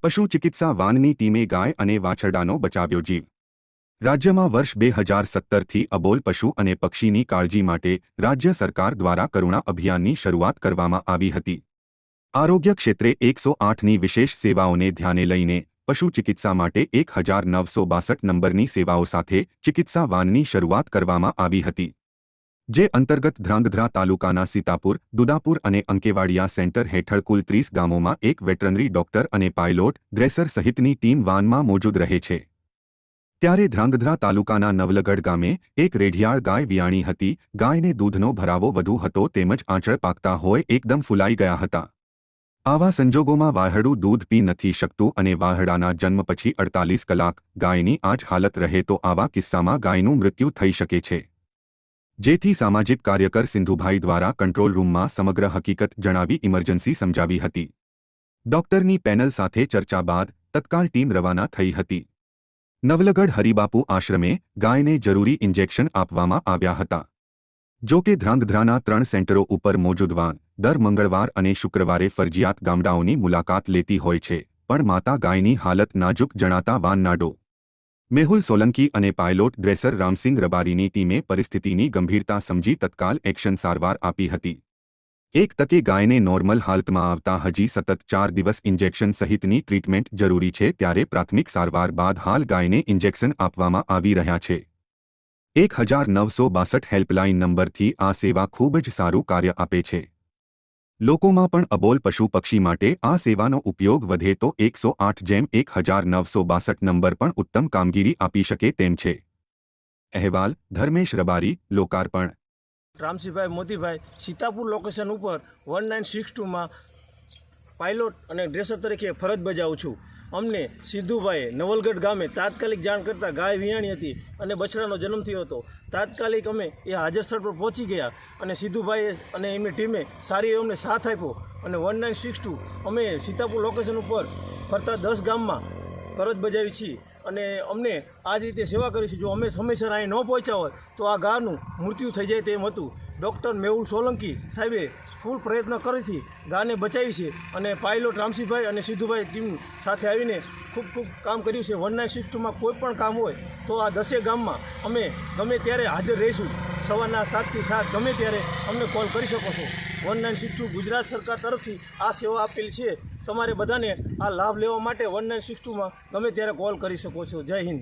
પશુ ચિકિત્સા વાનની ટીમે ગાય અને વાછરડાનો બચાવ્યો જીવ। રાજ્યમાં વર્ષ 2017થી અબોલ પશુ અને પક્ષીની કાળજી માટે રાજ્ય સરકાર દ્વારા કરુણા અભિયાનની શરૂઆત કરવામાં આવી હતી। આરોગ્ય ક્ષેત્રે 108ની વિશેષ સેવાઓને ધ્યાને લઈને પશુ ચિકિત્સા માટે 1962 નંબરની સેવાઓ સાથે ચિકિત્સા વાનની શરૂઆત કરવામાં આવી હતી, જે અંતર્ગત ધ્રાંગધ્રા તાલુકાના સીતાપુર, દુદાપુર અને અંકેવાડિયા સેન્ટર હેઠળ કુલ 30 ગામોમાં એક વેટરનરી ડોક્ટર અને પાયલોટ, ડ્રેસર સહિતની ટીમ વાનમાં મોજૂદ રહે છે। ત્યારે ધ્રાંગધ્રા તાલુકાના નવલગઢ ગામે એક રેઢિયાળ ગાય વિયાણી હતી। ગાયને દૂધનો ભરાવો વધુ હતો તેમજ આંચળ પાકતા હોય એકદમ ફૂલાઈ ગયા હતા। આવા સંજોગોમાં વાહડું દૂધ પી નથી શકતું અને વાહડાના જન્મ પછી 48 કલાક ગાયની આ જ હાલત રહે તો આવા કિસ્સામાં ગાયનું મૃત્યુ થઈ શકે છે, જેથી સામાજિક કાર્યકર સિંધુભાઈ દ્વારા કંટ્રોલ રૂમમાં સમગ્ર હકીકત જણાવી ઇમરજન્સી સમજાવી હતી। ડોક્ટરની પેનલ સાથે ચર્ચા બાદ તત્કાળ ટીમ રવાના થઈ હતી। નવલગઢ હરિબાપુ આશ્રમે ગાયને જરૂરી ઇન્જેક્શન આપવામાં આવ્યા હતા। જો કે ધ્રાંગધ્રાના 3 સેન્ટરો ઉપર મોજૂદ વાન દર મંગળવાર અને શુક્રવારે ફરજિયાત ગામડાઓની મુલાકાત લેતી હોય છે, પણ માતા ગાયની હાલત નાજુક જણાતા વાનના ડો. મેહુલ સોલંકી અને પાયલોટ ડ્રેસર રામસિંગ રબારીની ટીમે પરિસ્થિતિની ગંભીરતા સમજી તત્કાલ એક્શન સારવાર આપી હતી। એક તકે ગાયને નોર્મલ હાલતમાં આવતા હજી સતત 4 દિવસ ઇન્જેક્શન સહિતની ટ્રીટમેન્ટ જરૂરી છે, ત્યારે પ્રાથમિક સારવાર બાદ હાલ ગાયને ઇન્જેક્શન આપવામાં આવી રહ્યા છે। 1962 હેલ્પલાઇન નંબરથી આ સેવા ખૂબ જ સારું કાર્ય આપે છે। લોકોમાં પણ અબોલ પશુ પક્ષી માટે આ સેવાનો ઉપયોગ વધે તો 108 જેમ 1962 નંબર પણ ઉત્તમ કામગીરી આપી શકે તેમ છે। અહેવાલ ધર્મેશ રબારી, લોકાર્પણ। રામસિંહભાઈ મોતીભાઈ સીતાપુર લોકેશન ઉપર 1962માં પાયલોટ અને ડ્રેસર તરીકે ફરજ બજાવું છું। અમને સિદ્ધુભાઈએ નવલગઢ ગામે તાત્કાલિક જાણ કરતાં ગાય વિયાણી હતી અને બછડાનો જન્મ થયો હતો। તાત્કાલિક અમે એ હાજર સ્થળ પર પહોંચી ગયા અને સિદ્ધુભાઈએ અને એમની ટીમે સારી અમને સાથ આપ્યો અને 1962 અમે સીતાપુર લોકેશન ઉપર ફરતા 10 ગામમાં ફરજ બજાવી છીએ અને અમને આ જ રીતે સેવા કરી છે। જો અમે સમયસર અહીં ન પહોંચ્યા હોત તો આ ગાયનું મૃત્યુ થઈ જાય તેમ હતું। ડૉક્ટર મેહુલ સોલંકી સાહેબે ફૂલ પ્રયત્ન કરીથી ગાયને બચાવી છે અને પાયલોટ રામસિંહભાઈ અને સિદ્ધુભાઈ ટીમ સાથે આવીને ખૂબ કામ કર્યું છે। 1962માં કોઈ પણ કામ હોય તો આ 10 ગામમાં અમે ગમે ત્યારે હાજર રહીશું। સવારના 7થી 7 ગમે ત્યારે અમને કોલ કરી શકો છો। 1962 ગુજરાત સરકાર તરફથી આ સેવા આપેલ છે। તમારે બધાને આ લાભ લેવા માટે 1962માં ગમે ત્યારે કોલ કરી શકો છો। જય હિન્દ।